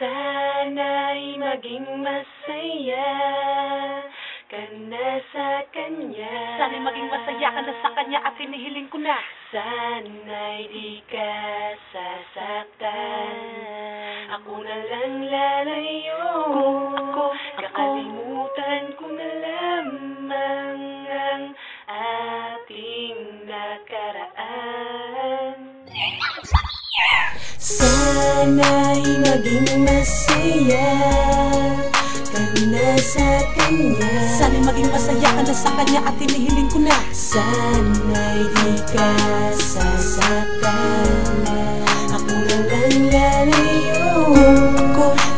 Sana'y maging masaya ka na sa kanya. Sana'y maging masaya ka na sa kanya at hinihiling ko na. Sana'y di ka sasaktan. Ako na lang lalayo. Kakalimutan ko na lamang ang ating nakaraan. Sana'y maging masaya ka na sa kanya. Sana'y maging masaya ka na sa kanya at hinihiling ko na. Sana'y di ka sasaktan. Ako na lang lalayo.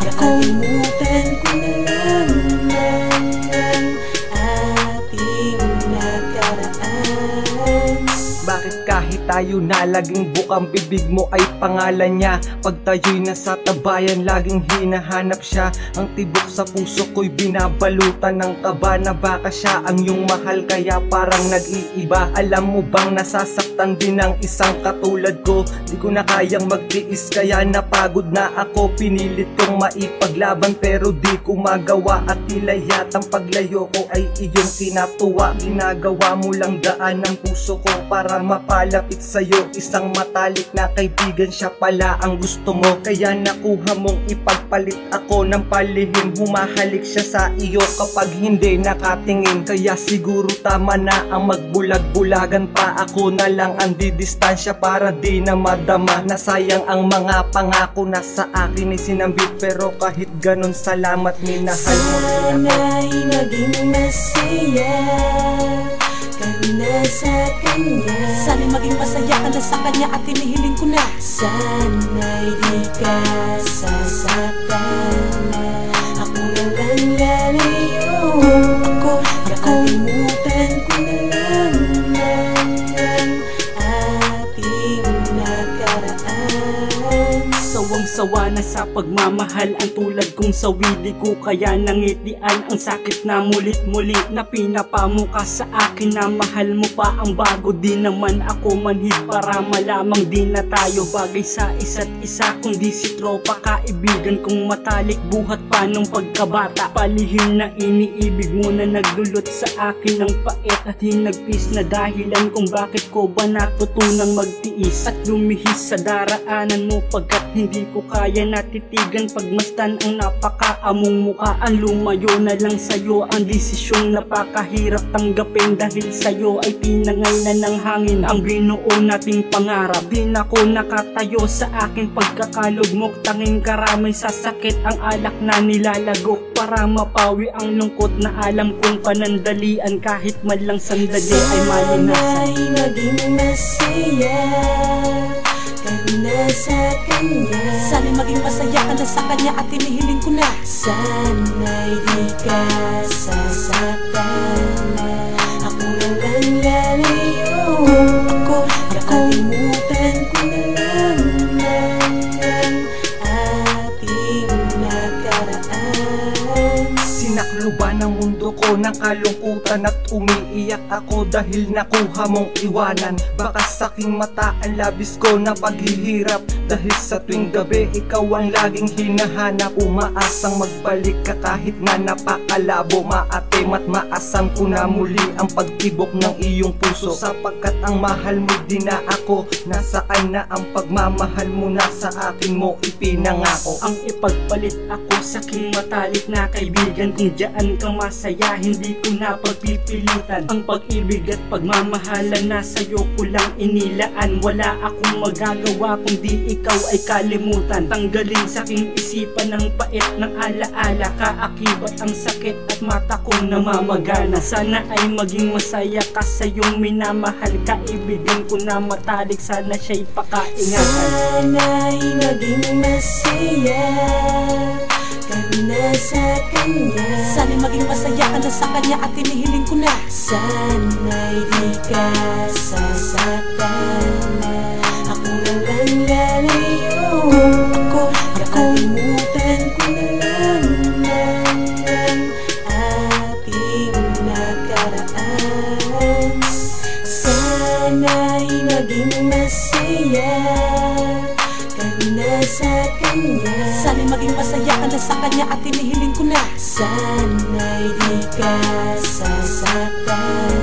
Kakalimutan ko na lamang ang ating nakaraan. Bakit kahit tayo na laging bukang bibig mo ay pangalan niya? Pag tayo'y nasa tabayan, laging hinahanap siya. Ang tibok sa puso ko'y binabalutan ng kaba na baka siya ang iyong mahal, kaya parang nag-iiba. Alam mo bang nasasaktan din ng isang katulad ko? Di ko na kayang magtiis kaya napagod na ako. Pinilit kong maipaglaban pero di ko magawa. At tila yatang paglayo ko ay iyong kinatuwa. Ginagawa mo lang daan ng puso ko para mapalapit sa'yo. Isang matalik na kaibigan, siya pala ang gusto mo. Kaya nakuha mong ipagpalit ako ng palihim. Humahalik siya sa iyo kapag hindi nakatingin. Kaya siguro tama na ang magbulag-bulagan pa. Ako na lang ang didistansya para di na madama. Nasayang ang mga pangako na sa akin ay sinambit. Pero kahit ganun, salamat, minahal mo rin ako. Sana'y maging masaya ka na sa kanya. Sana'y maging masaya ka na sa kanya at hinihiling ko na. Sana'y di ka sasaktan. Ako na lang lalayo. Kakalimutan ko na lamang ang ating nakaraan. Sawang-sawa na sa pagmamahal ang tulad kong sawili ko, kaya nangitian ang sakit na mulit-muli na pinapamuka sa akin na mahal mo pa ang bago. Di naman ako manhid para malamang di na tayo bagay sa isa't isa, kundi si tropa, kaibigan kong matalik buhat pa nung pagkabata. Palihim na iniibig mo na nagdulot sa akin ng pait at hinagpis na dahilan kung bakit ko ba natutunang magtiis at lumihis sa daraanan mo, pagkat hindi ko kaya natitigan pagmasdan ang napakaamong mukha. Ang lumayo na lang sa'yo ang desisyong napakahirap tanggapin, dahil sa'yo ay tinangay na ng hangin ang binuo nating pangarap. Di na ko nakatayo sa aking pagkakalugmok, tanging karamay sa sakit ang alak na nilalagok para mapawi ang lungkot na alam kong panandalian. Kahit man lang sandali ay malinasan. Sana'y maging masaya ka na sa kanya. Sana'y maging masaya ka na sa kanya at hinihiling ko na. Sana'y di ka sasaktan. Ako na lang lalayo. Kakalimutan ko na lamang ang ating nakaraan. Sinakluban ang mundo ko ng kalungkutan at umiiyak ako dahil nakuha mong iwanan. Baka sa aking mata ang labis ko na paghihirap, dahil sa tuwing gabi ikaw ang laging hinahanap. Umaasang magbalik ka kahit na napakalabo. Maatim at maasam ko na muli ang pagtibok ng iyong puso, sapagkat ang mahal mo din na ako. Nasaan na ang pagmamahal mo na sa akin mo ipinangako? Ang ipagpalit ako sa aking matalik na kaibigan, kung diyan ka masaya hindi ko na pagpipilitan. Ang pag-ibig at pagmamahalan na sa'yo ko lang inilaan. Wala akong magagawa kundi ikaw ay kalimutan. Tanggalin sa aking isipan ng pait ng alaala, kaakibat ang sakit at mata kong namamagana. Sana ay maging masaya ka sa iyong minamahal, kaibigan ko na matalik, sana siya'y pakaingatan. Sana'y maging masaya ka na sa kanya. Sana'y maging masaya ka na sa kanya at hinihiling ko na. Sana'y di ka sasaktan. Ako na lang lalayo. Kakalimutan ko na lamang ang ating nakaraan. Sana'y maging masaya ka na sa kanya. Sana'y maging masaya ka na sa kanya at hinihiling ko na Sana'y di ka sasaktan.